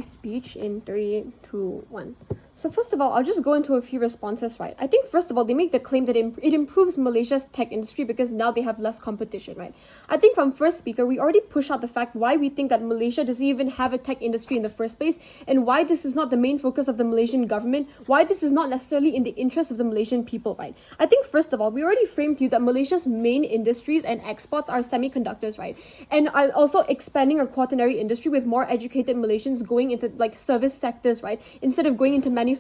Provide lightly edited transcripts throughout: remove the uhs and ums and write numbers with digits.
Speech in 3, 2, 1. So first of all, I'll just go into a few responses, right? I think first of all, they make the claim that it improves Malaysia's tech industry because now they have less competition, right? I think from first speaker, we already push out the fact why we think that Malaysia doesn't even have a tech industry in the first place, and why this is not the main focus of the Malaysian government, why this is not necessarily in the interest of the Malaysian people, right? I think first of all, we already framed to you that Malaysia's main industries and exports are semiconductors, right? And are also expanding our quaternary industry with more educated Malaysians going into like service sectors, right? Instead of going into manufacturing,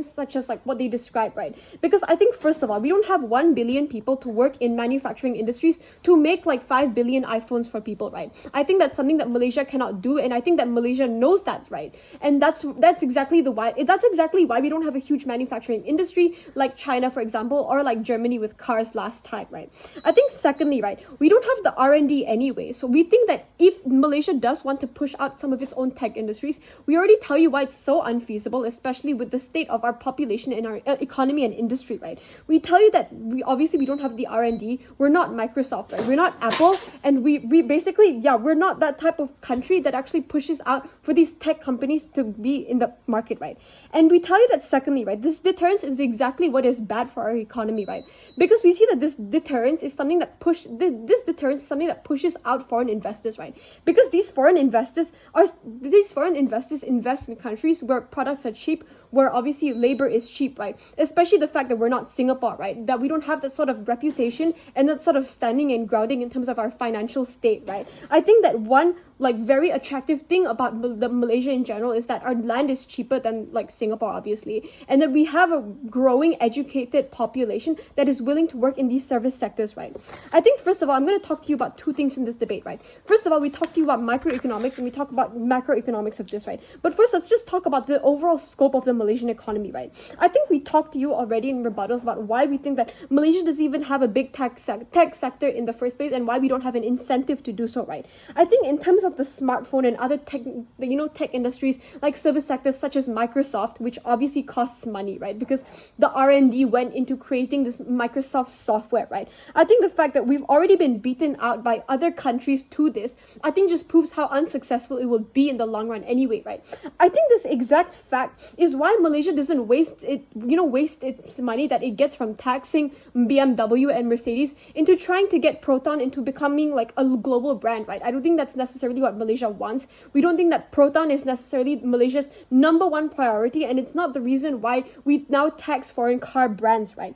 such as like what they describe, right? Because I think first of all, we don't have 1 billion people to work in manufacturing industries to make like 5 billion iPhones for people, right? I think that's something that Malaysia cannot do, and I think that Malaysia knows that, right? And that's exactly why we don't have a huge manufacturing industry like China, for example, or like Germany with cars last time, right? I think secondly, right, we don't have the R&D anyway, so we think that if Malaysia does want to push out some of its own tech industries, we already tell you why it's so unfeasible, especially with the state of our population and our economy and industry, right? We tell you that we don't have the R&D. We're not Microsoft, right? We're not Apple, and we basically, we're not that type of country that actually pushes out for these tech companies to be in the market, right? And we tell you that secondly, right, this deterrence is exactly what is bad for our economy, right? Because we see that this deterrence is something that pushes out foreign investors, right? Because these foreign investors invest in countries where products are cheap, where obviously labor is cheap, right? Especially the fact that we're not Singapore, right? That we don't have that sort of reputation and that sort of standing and grounding in terms of our financial state, right? I think that one like very attractive thing about Malaysia in general is that our land is cheaper than like Singapore, obviously, and that we have a growing educated population that is willing to work in these service sectors, right? I think first of all, I'm going to talk to you about two things in this debate, right? First of all, we talk to you about microeconomics and we talk about macroeconomics of this, right? But first, let's just talk about the overall scope of the Malaysian economy, right? I think we talked to you already in rebuttals about why we think that Malaysia doesn't even have a big tech sector in the first place and why we don't have an incentive to do so, right? I think in terms of the smartphone and other tech industries like service sectors such as Microsoft, which obviously costs money, right? Because the R&D went into creating this Microsoft software, right? I think the fact that we've already been beaten out by other countries to this, I think just proves how unsuccessful it will be in the long run anyway, right? I think this exact fact is why Malaysia doesn't waste its money that it gets from taxing BMW and Mercedes into trying to get Proton into becoming like a global brand, right? I don't think that's necessarily what Malaysia wants. We don't think that Proton is necessarily Malaysia's number one priority, and it's not the reason why we now tax foreign car brands, right?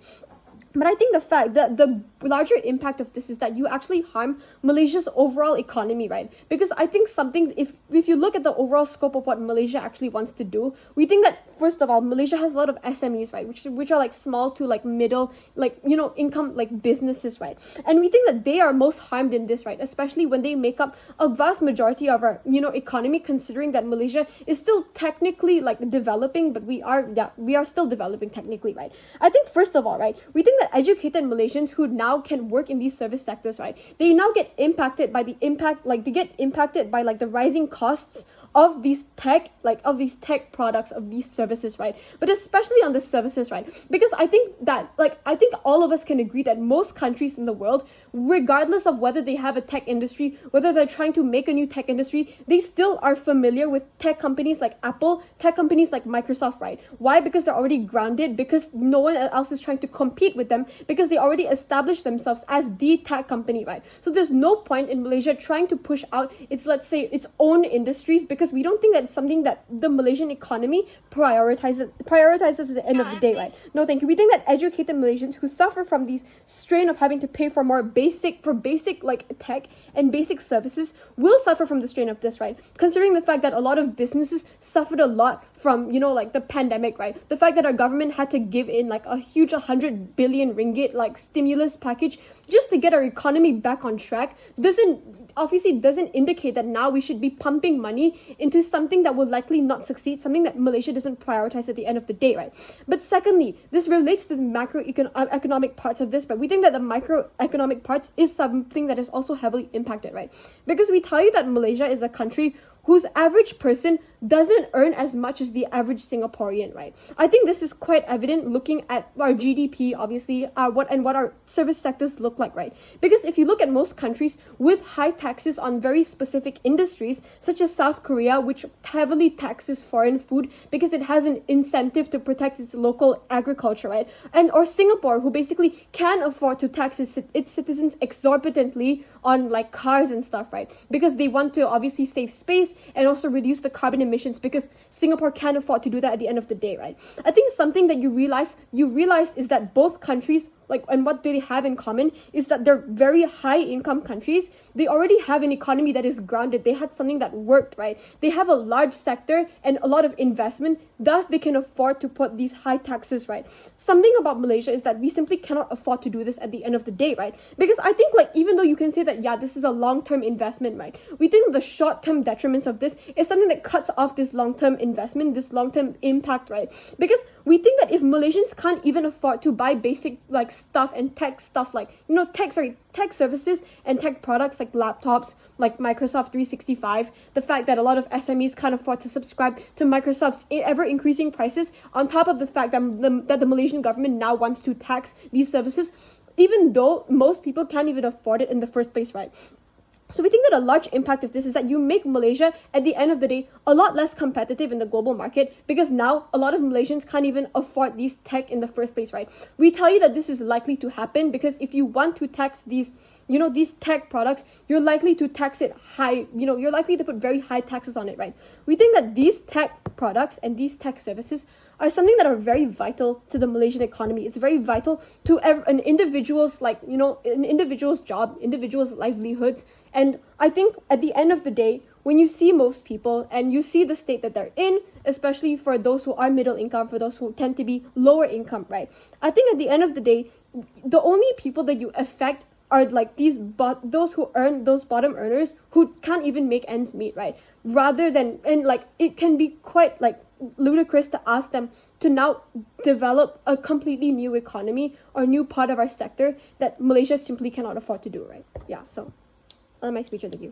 But I think the fact that the larger impact of this is that you actually harm Malaysia's overall economy, right? Because I think if you look at the overall scope of what Malaysia actually wants to do, we think that first of all, Malaysia has a lot of SMEs, right? Which are like small to like middle, like, income like businesses, right? And we think that they are most harmed in this, right? Especially when they make up a vast majority of our, economy, considering that Malaysia is still technically like developing, but we are still developing technically, right? I think first of all, right, we think that educated Malaysians who now can work in these service sectors, right, they now get impacted by the rising costs of these tech products, of these services, right? But especially on the services, right? Because I think all of us can agree that most countries in the world, regardless of whether they have a tech industry, whether they're trying to make a new tech industry, they still are familiar with tech companies like Apple, tech companies like Microsoft, right? Why? Because they're already grounded, because no one else is trying to compete with them, because they already established themselves as the tech company, right? So there's no point in Malaysia trying to push out its own industries, because we don't think that it's something that the Malaysian economy prioritizes at the end of the day, right? No, thank you. We think that educated Malaysians who suffer from these strain of having to pay for basic like tech and basic services will suffer from the strain of this, right? Considering the fact that a lot of businesses suffered a lot from, like the pandemic, right? The fact that our government had to give in like a huge 100 billion ringgit like stimulus package just to get our economy back on track doesn't indicate that now we should be pumping money into something that will likely not succeed, something that Malaysia doesn't prioritize at the end of the day, right? But secondly, this relates to the macroeconomic parts of this, but we think that the microeconomic parts is something that is also heavily impacted, right? Because we tell you that Malaysia is a country whose average person doesn't earn as much as the average Singaporean, right? I think this is quite evident looking at our GDP, obviously, what our service sectors look like, right? Because if you look at most countries with high taxes on very specific industries, such as South Korea, which heavily taxes foreign food because it has an incentive to protect its local agriculture, right? And or Singapore, who basically can afford to tax its citizens exorbitantly on like cars and stuff, right? Because they want to obviously save space and also reduce the carbon emissions, because Singapore can afford to do that at the end of the day, right? I think something that you realize is that both countries, like, and what do they have in common is that they're very high income countries. They already have an economy that is grounded. They had something that worked, right? They have a large sector and a lot of investment. Thus, they can afford to put these high taxes, right? Something about Malaysia is that we simply cannot afford to do this at the end of the day, right? Because I think, like, even though you can say that, yeah, this is a long-term investment, right? We think the short-term detriments of this is something that cuts off this long-term investment, this long-term impact, right? Because we think that if Malaysians can't even afford to buy basic, like, stuff and tech stuff, like, tech services and tech products like laptops, like Microsoft 365, the fact that a lot of SMEs can't afford to subscribe to Microsoft's ever increasing prices, on top of the fact that the Malaysian government now wants to tax these services, even though most people can't even afford it in the first place, right? So we think that a large impact of this is that you make Malaysia, at the end of the day, a lot less competitive in the global market, because now a lot of Malaysians can't even afford these tech in the first place, right? We tell you that this is likely to happen because if you want to tax these tech products, you're likely to tax it high, you're likely to put very high taxes on it, right? We think that these tech products and these tech services are something that are very vital to the Malaysian economy. It's very vital to an individual's, an individual's job, individual's livelihoods. And I think at the end of the day, when you see most people and you see the state that they're in, especially for those who are middle income, for those who tend to be lower income, right? I think at the end of the day, the only people that you affect are like those who earn, those bottom earners who can't even make ends meet, right? Rather than, and like, it can be quite like ludicrous to ask them to now develop a completely new economy or new part of our sector that Malaysia simply cannot afford to do, right? Yeah, so that's my speech. Thank you.